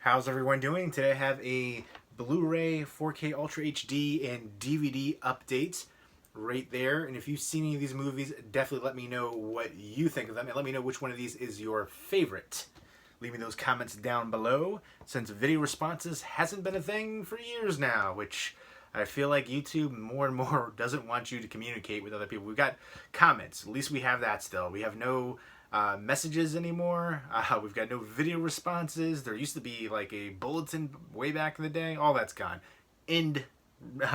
How's everyone doing? Today I have a Blu-ray, 4K Ultra HD, and DVD update right there. And if you've seen any of these movies, definitely let me know what you think of them, and let me know which one of these is your favorite. Leave me those comments down below, since video responses hasn't been a thing for years now, which I feel like YouTube more and more doesn't want you to communicate with other people. We've got comments. At least we have that still. We have no messages anymore. We've got no video responses. There used to be like a bulletin way back in the day. All that's gone. End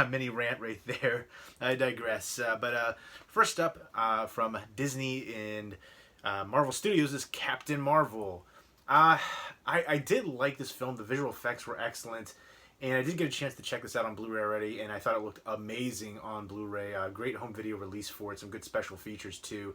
mini rant right there. I digress. But first up, from Disney and Marvel Studios is Captain Marvel. I did like this film. The visual effects were excellent. And I did get a chance to check this out on Blu-ray already, and I thought it looked amazing on Blu-ray. Great home video release for it, some good special features too.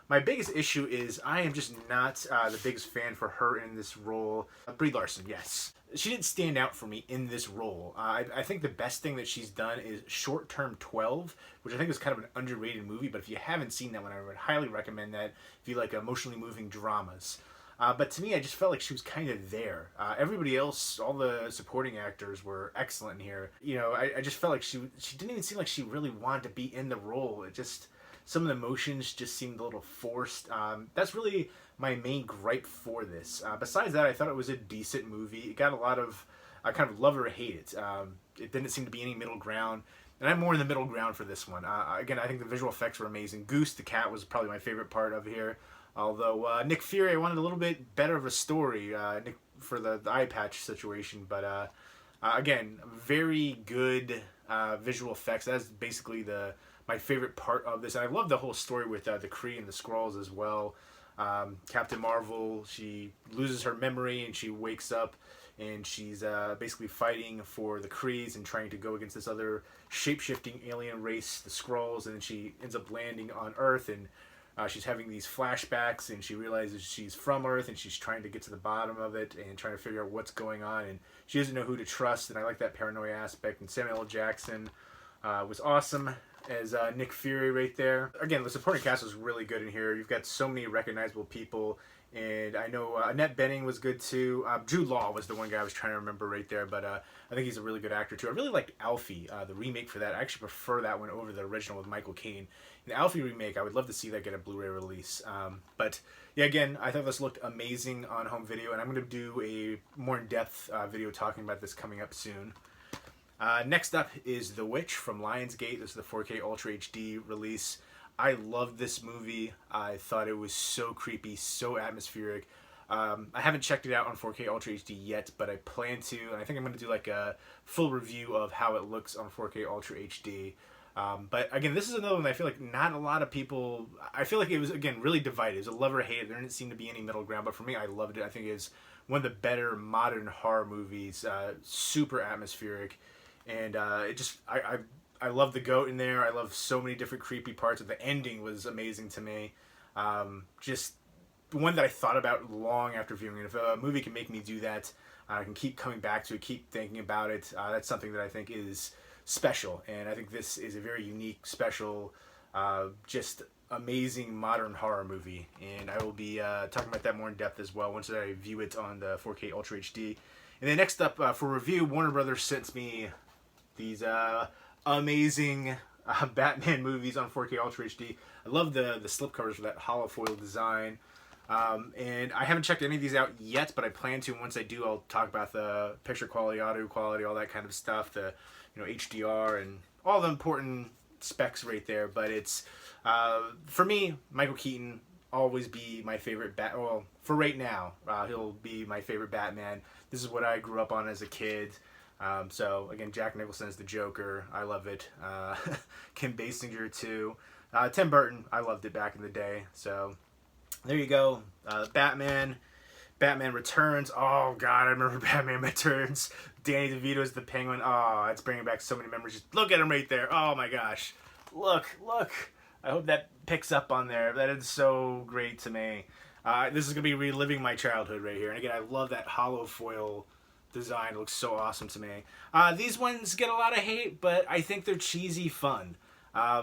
My biggest issue is I am just not the biggest fan for her in this role. Brie Larson, yes. She didn't stand out for me in this role. I think the best thing that she's done is Short Term 12, which I think is kind of an underrated movie, but if you haven't seen that one, I would highly recommend that if you like emotionally moving dramas. But to me, I just felt like she was kind of there. Everybody else, all the supporting actors were excellent here. You know, I just felt like she didn't even seem like she really wanted to be in the role. It just, some of the emotions just seemed a little forced. That's really my main gripe for this. Besides that, I thought it was a decent movie. It got a lot of, I kind of love it or hate it. It didn't seem to be any middle ground. And I'm more in the middle ground for this one. Again, I think the visual effects were amazing. Goose, the cat, was probably my favorite part of here. Although Nick Fury, I wanted a little bit better of a story Nick, for the eye patch situation. But again, very good visual effects. That's basically my favorite part of this. And I love the whole story with the Kree and the Skrulls as well. Captain Marvel, she loses her memory and she wakes up and she's basically fighting for the Krees and trying to go against this other shape-shifting alien race, the Skrulls, and then she ends up landing on Earth, and she's having these flashbacks, and she realizes she's from Earth, and she's trying to get to the bottom of it and trying to figure out what's going on, and she doesn't know who to trust, and I like that paranoia aspect. And Samuel L. Jackson was awesome as Nick Fury right there. Again, the supporting cast was really good in here. You've got so many recognizable people, and I know Annette Bening was good too. Jude Law was the one guy I was trying to remember right there, but I think he's a really good actor too. I really liked Alfie, the remake for that. I actually prefer that one over the original with Michael Caine. The Alfie remake, I would love to see that get a Blu-ray release. But yeah, again, I thought this looked amazing on home video, and I'm going to do a more in-depth video talking about this coming up soon. Next up is The Witch from Lionsgate. This is the 4K Ultra HD release. I loved this movie. I thought it was so creepy, so atmospheric. I haven't checked it out on 4K Ultra HD yet, but I plan to, and I think I'm going to do like a full review of how it looks on 4K Ultra HD. But again, this is another one that I feel like not a lot of people, I feel like it was, again, really divided. It was a love or hate. There didn't seem to be any middle ground, but for me, I loved it. I think it's one of the better modern horror movies, super atmospheric, and it just, I love the goat in there. I love so many different creepy parts. The ending was amazing to me. Just one that I thought about long after viewing it. If a movie can make me do that, I can keep coming back to it, keep thinking about it. That's something that I think is special, and I think this is a very unique, special, just amazing modern horror movie, and I will be talking about that more in depth as well once I view it on the 4K Ultra HD. And then next up for review, Warner Brothers sent me these amazing Batman movies on 4K Ultra HD. I love the slipcovers for that hollow foil design. And I haven't checked any of these out yet, but I plan to. Once I do, I'll talk about the picture quality, audio quality, all that kind of stuff, the HDR and all the important specs right there. But it's for me, Michael Keaton always be my favorite well, for right now, he'll be my favorite Batman. This is what I grew up on as a kid. So again, Jack Nicholson is the Joker. I love it. Kim Basinger too. Tim Burton, I loved it back in the day. So there you go. Batman Returns. Oh God, I remember Batman Returns. Danny DeVito's the Penguin. Oh, it's bringing back so many memories. Just look at him right there. Oh my gosh. Look. I hope that picks up on there. That is so great to me. This is going to be reliving my childhood right here. And again, I love that hollow foil design. It looks so awesome to me. These ones get a lot of hate, but I think they're cheesy fun,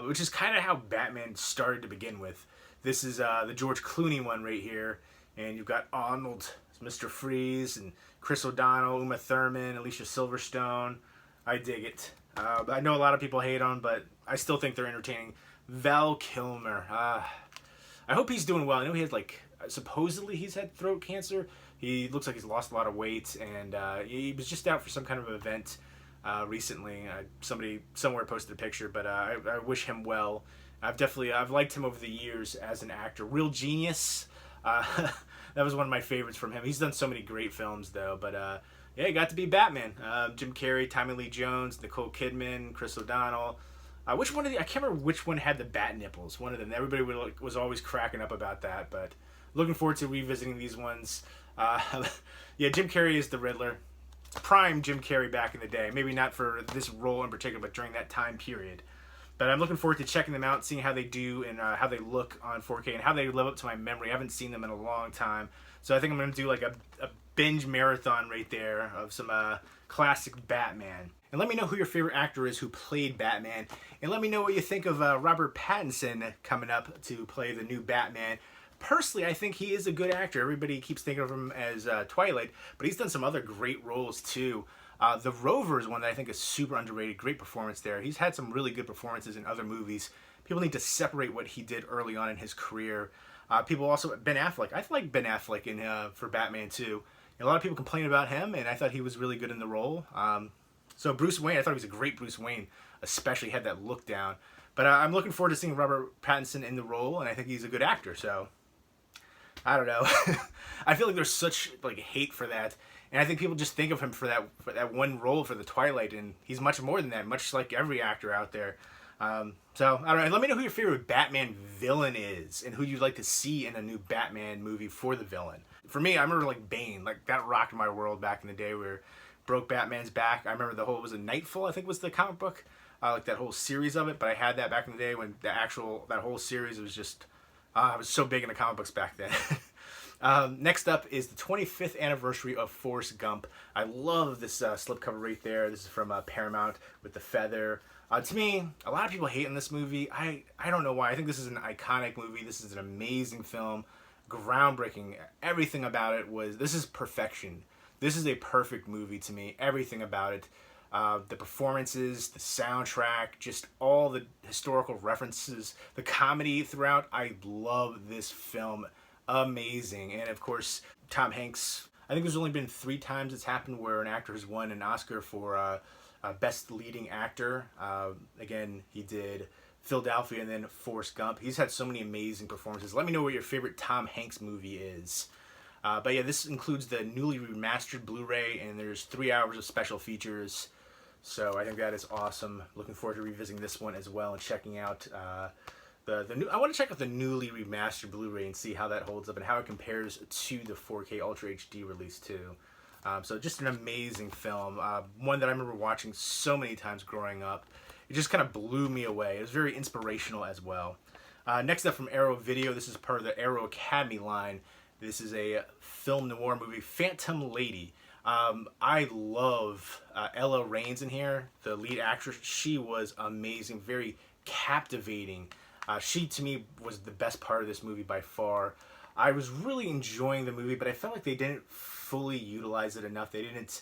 which is kind of how Batman started to begin with. This is the George Clooney one right here, and you've got Arnold Mr. Freeze and Chris O'Donnell, Uma Thurman, Alicia Silverstone. I dig it. I know a lot of people hate on, but I still think they're entertaining. Val Kilmer. I hope he's doing well. I know he has supposedly he's had throat cancer. He looks like he's lost a lot of weight, and he was just out for some kind of event recently. Somebody somewhere posted a picture, but I wish him well. I've liked him over the years as an actor. Real genius. That was one of my favorites from him. He's done so many great films though, but yeah, he got to be Batman. Jim Carrey, Tommy Lee Jones, Nicole Kidman, Chris O'Donnell. Which one of I can't remember which one had the bat nipples. One of them. Everybody was always cracking up about that, but looking forward to revisiting these ones. Yeah, Jim Carrey is the Riddler. Prime Jim Carrey back in the day. Maybe not for this role in particular, but during that time period. But I'm looking forward to checking them out, seeing how they do and how they look on 4K and how they live up to my memory. I haven't seen them in a long time. So I think I'm going to do like a binge marathon right there of some classic Batman. And let me know who your favorite actor is who played Batman. And let me know what you think of Robert Pattinson coming up to play the new Batman. Personally, I think he is a good actor. Everybody keeps thinking of him as Twilight, but he's done some other great roles too. The Rover is one that I think is super underrated. Great performance there. He's had some really good performances in other movies. People need to separate what he did early on in his career. People also, Ben Affleck. I like Ben Affleck for Batman too. A lot of people complain about him, and I thought he was really good in the role. So Bruce Wayne, I thought he was a great Bruce Wayne, especially had that look down. But I'm looking forward to seeing Robert Pattinson in the role, and I think he's a good actor. So I don't know. I feel like there's such hate for that. And I think people just think of him for that one role for the Twilight, and he's much more than that, much like every actor out there. So, I don't know. Let me know who your favorite Batman villain is, and who you'd like to see in a new Batman movie for the villain. For me, I remember Bane. That rocked my world back in the day where broke Batman's back. I remember was it Nightfall, I think was the comic book. That whole series of it, but I had that back in the day when that whole series was just, I was so big in the comic books back then. Next up is the 25th anniversary of Forrest Gump. I love this slipcover right there. This is from Paramount with the feather. To me, a lot of people hate on this movie. I don't know why. I think this is an iconic movie. This is an amazing film. Groundbreaking. Everything about it this is perfection. This is a perfect movie to me. Everything about it. The performances, the soundtrack, just all the historical references, the comedy throughout. I love this film. Amazing. And of course, Tom Hanks. I think there's only been 3 times it's happened where an actor has won an Oscar for Best Leading Actor. Again, he did Philadelphia and then Forrest Gump. He's had so many amazing performances. Let me know what your favorite Tom Hanks movie is. But yeah, this includes the newly remastered Blu-ray, and there's 3 hours of special features. So I think that is awesome. Looking forward to revisiting this one as well and checking out the new. I want to check out the newly remastered Blu-ray and see how that holds up and how it compares to the 4K Ultra HD release too. So just an amazing film. One that I remember watching so many times growing up. It just kind of blew me away. It was very inspirational as well. Next up from Arrow Video, this is part of the Arrow Academy line. This is a film noir movie, Phantom Lady. I love Ella Raines in here, the lead actress. She was amazing, very captivating. She, to me, was the best part of this movie by far. I was really enjoying the movie, but I felt like they didn't fully utilize it enough. They didn't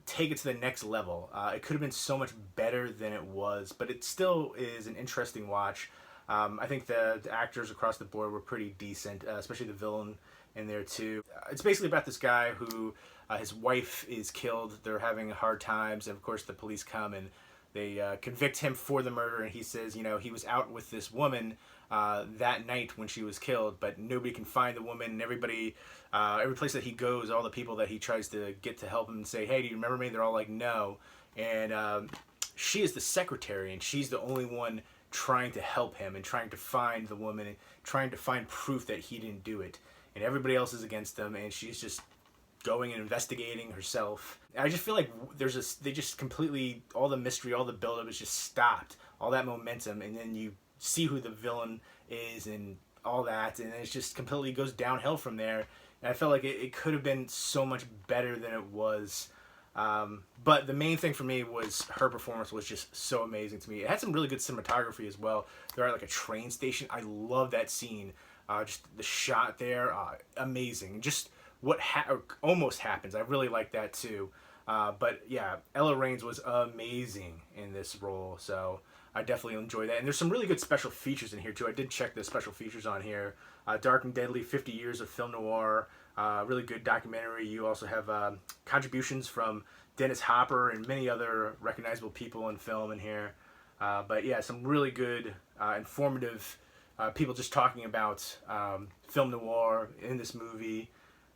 take it to the next level. It could have been so much better than it was, but it still is an interesting watch. I think the actors across the board were pretty decent, especially the villain in there too. It's basically about this guy who his wife is killed. They're having hard times, and of course the police come and they convict him for the murder, and he says, he was out with this woman that night when she was killed, but nobody can find the woman, and everybody, every place that he goes, all the people that he tries to get to help him and say, hey, do you remember me? They're all like, no. And she is the secretary, and she's the only one trying to help him and trying to find the woman and trying to find proof that he didn't do it. And everybody else is against him, and she's just going and investigating herself. I just feel like they just completely, all the mystery, all the buildup is just stopped, all that momentum, and then you see who the villain is and all that, and it just completely goes downhill from there. And I felt like it could have been so much better than it was. But the main thing for me was her performance was just so amazing to me. It had some really good cinematography as well. They're at a train station. I love that scene. Just the shot there, amazing. Just or almost happens. I really like that too. But yeah, Ella Raines was amazing in this role, so I definitely enjoy that. And there's some really good special features in here too. I did check the special features on here. Dark and Deadly, 50 Years of Film Noir, really good documentary. You also have contributions from Dennis Hopper and many other recognizable people in film in here. But yeah, some really good, informative people just talking about film noir in this movie.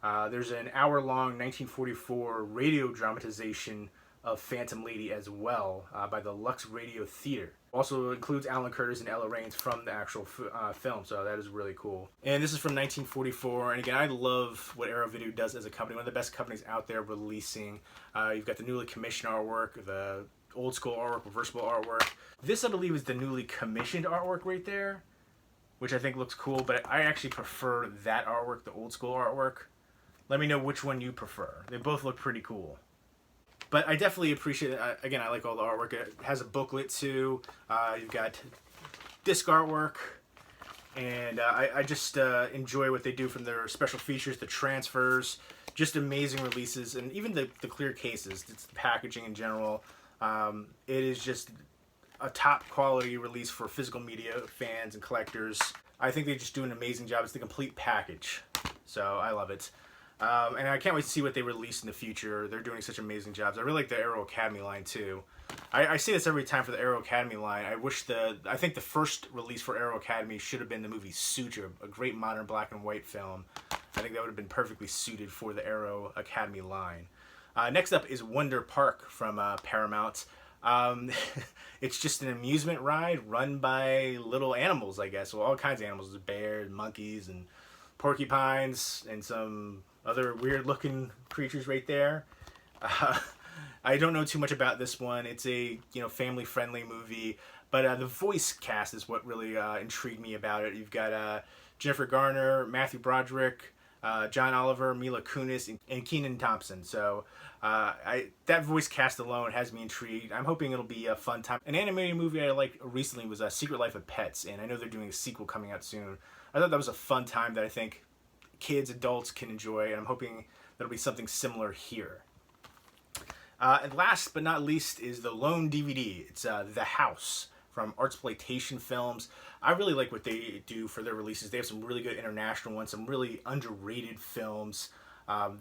There's an hour-long 1944 radio dramatization of Phantom Lady as well by the Lux Radio Theater. Also includes Alan Curtis and Ella Raines from the actual film, so that is really cool. And this is from 1944, and again, I love what Arrow Video does as a company, one of the best companies out there releasing. You've got the newly commissioned artwork, the old school artwork, reversible artwork. This, I believe, is the newly commissioned artwork right there, which I think looks cool, but I actually prefer that artwork, the old school artwork. Let me know which one you prefer. They both look pretty cool. But I definitely appreciate it. Again, I like all the artwork. It has a booklet too. You've got disc artwork. And I just enjoy what they do from their special features, the transfers, just amazing releases, and even the clear cases, it's the packaging in general. It is just a top quality release for physical media fans and collectors. I think they just do an amazing job. It's the complete package. So I love it. And I can't wait to see what they release in the future. They're doing such amazing jobs. I really like the Arrow Academy line too. I say this every time for the Arrow Academy line. I think the first release for Arrow Academy should have been the movie Suture, a great modern black and white film. I think that would have been perfectly suited for the Arrow Academy line. Next up is Wonder Park from Paramount. It's just an amusement ride run by little animals, I guess. Well, all kinds of animals. Bears, monkeys, and porcupines, and some other weird looking creatures right there. I don't know too much about this one. It's a family friendly movie, but the voice cast is what really intrigued me about it. You've got Jennifer Garner, Matthew Broderick, John Oliver, Mila Kunis, and Kenan Thompson. So that voice cast alone has me intrigued. I'm hoping it'll be a fun time. An animated movie I liked recently was Secret Life of Pets, and I know they're doing a sequel coming out soon. I thought that was a fun time that I think kids, adults can enjoy, and I'm hoping there'll be something similar here. And last but not least is the lone DVD. It's The House from Artsploitation Films. I really like what they do for their releases. They have some really good international ones, some really underrated films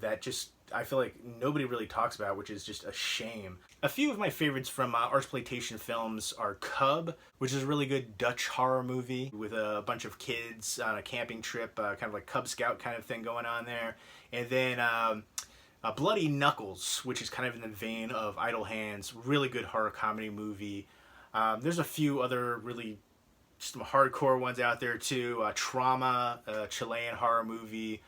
that just I feel like nobody really talks about, which is just a shame. A few of my favorites from Artsploitation Films are Cub, which is a really good Dutch horror movie with a bunch of kids on a camping trip, kind of like Cub Scout kind of thing going on there. And then Bloody Knuckles, which is kind of in the vein of Idle Hands, really good horror comedy movie. There's a few other really some hardcore ones out there too. Trauma, a Chilean horror movie.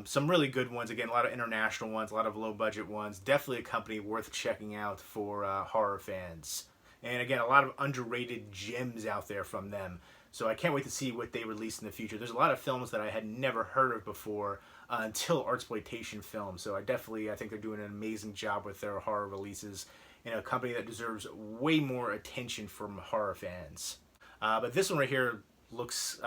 Some really good ones. Again, a lot of international ones, a lot of low budget ones. Definitely a company worth checking out for horror fans. And again, a lot of underrated gems out there from them. So I can't wait to see what they release in the future. There's a lot of films that I had never heard of before until Artsploitation Films. So I think they're doing an amazing job with their horror releases, and a company that deserves way more attention from horror fans. But this one right here looks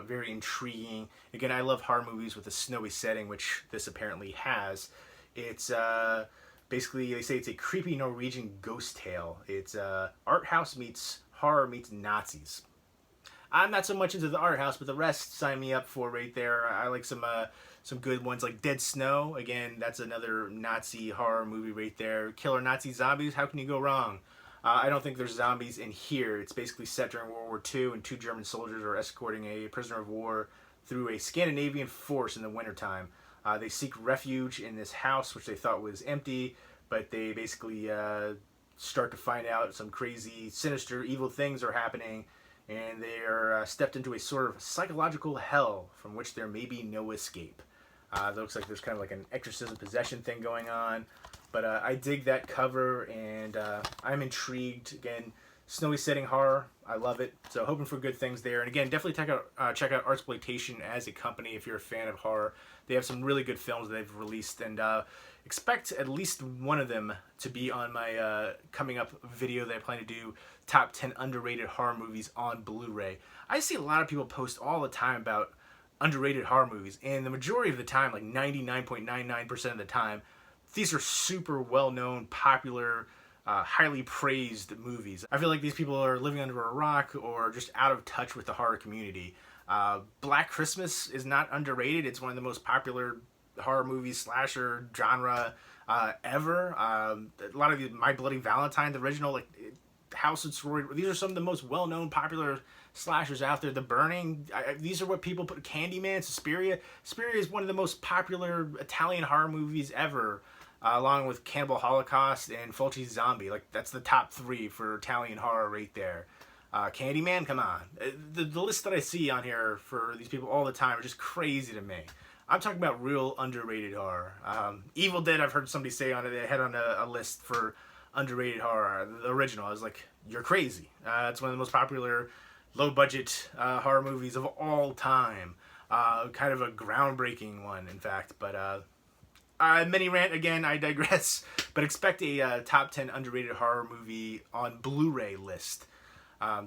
very intriguing. Again, I love horror movies with a snowy setting, which this apparently has. It's basically, they say it's a creepy Norwegian ghost tale. It's art house meets horror meets Nazis. I'm not so much into the art house, but the rest sign me up for right there. I like some good ones like Dead Snow. Again, that's another Nazi horror movie right there. Killer Nazi zombies, how can you go wrong? I don't think there's zombies in here. It's basically set during World War II, and two German soldiers are escorting a prisoner of war through a Scandinavian forest in the wintertime. They seek refuge in this house, which they thought was empty, but they basically start to find out some crazy, sinister, evil things are happening, and they are stepped into a sort of psychological hell from which there may be no escape. It looks like there's kind of like an exorcism possession thing going on. But I dig that cover, and I'm intrigued. Again, snowy setting horror, I love it. So hoping for good things there. And again, definitely check out Artsploitation as a company if you're a fan of horror. They have some really good films they've released, and expect at least one of them to be on my coming up video that I plan to do, top 10 underrated horror movies on Blu-ray. I see a lot of people post all the time about underrated horror movies. And the majority of the time, like 99.99% of the time, these are super well-known, popular, highly praised movies. I feel like these people are living under a rock or just out of touch with the horror community. Black Christmas is not underrated. It's one of the most popular horror movies, slasher genre ever. A lot of My Bloody Valentine, the original, like House of Sorority, these are some of the most well-known, popular slashers out there. The Burning, these are what people put. Candyman, Suspiria. Suspiria is one of the most popular Italian horror movies ever, along with Cannibal Holocaust and Fulci's Zombie. Like, that's the top 3 for Italian horror right there. Candyman, come on. The list that I see on here for these people all the time are just crazy to me. I'm talking about real underrated horror. Evil Dead, I've heard somebody say on it, they had on a list for underrated horror. The original, I was like, you're crazy. It's one of the most popular low-budget horror movies of all time. Kind of a groundbreaking one, in fact. But mini rant again, I digress. But expect a top 10 underrated horror movie on Blu-ray list.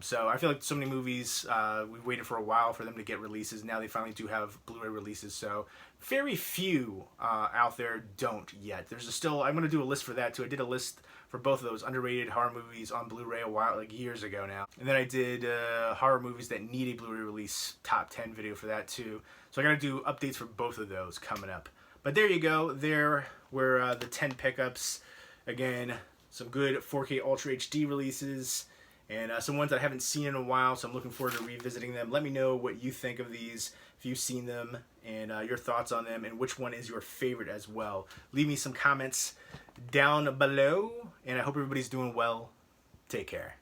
So I feel like so many movies, we've waited for a while for them to get releases. Now they finally do have Blu-ray releases. So very few out there don't yet. I'm going to do a list for that too. I did a list for both of those underrated horror movies on Blu-ray like years ago now. And then I did horror movies that need a Blu-ray release top 10 video for that too. So I got to do updates for both of those coming up. But there you go. There were the 10 pickups. Again, some good 4K Ultra HD releases. And some ones I haven't seen in a while, so I'm looking forward to revisiting them. Let me know what you think of these, if you've seen them, and your thoughts on them, and which one is your favorite as well. Leave me some comments down below, and I hope everybody's doing well. Take care.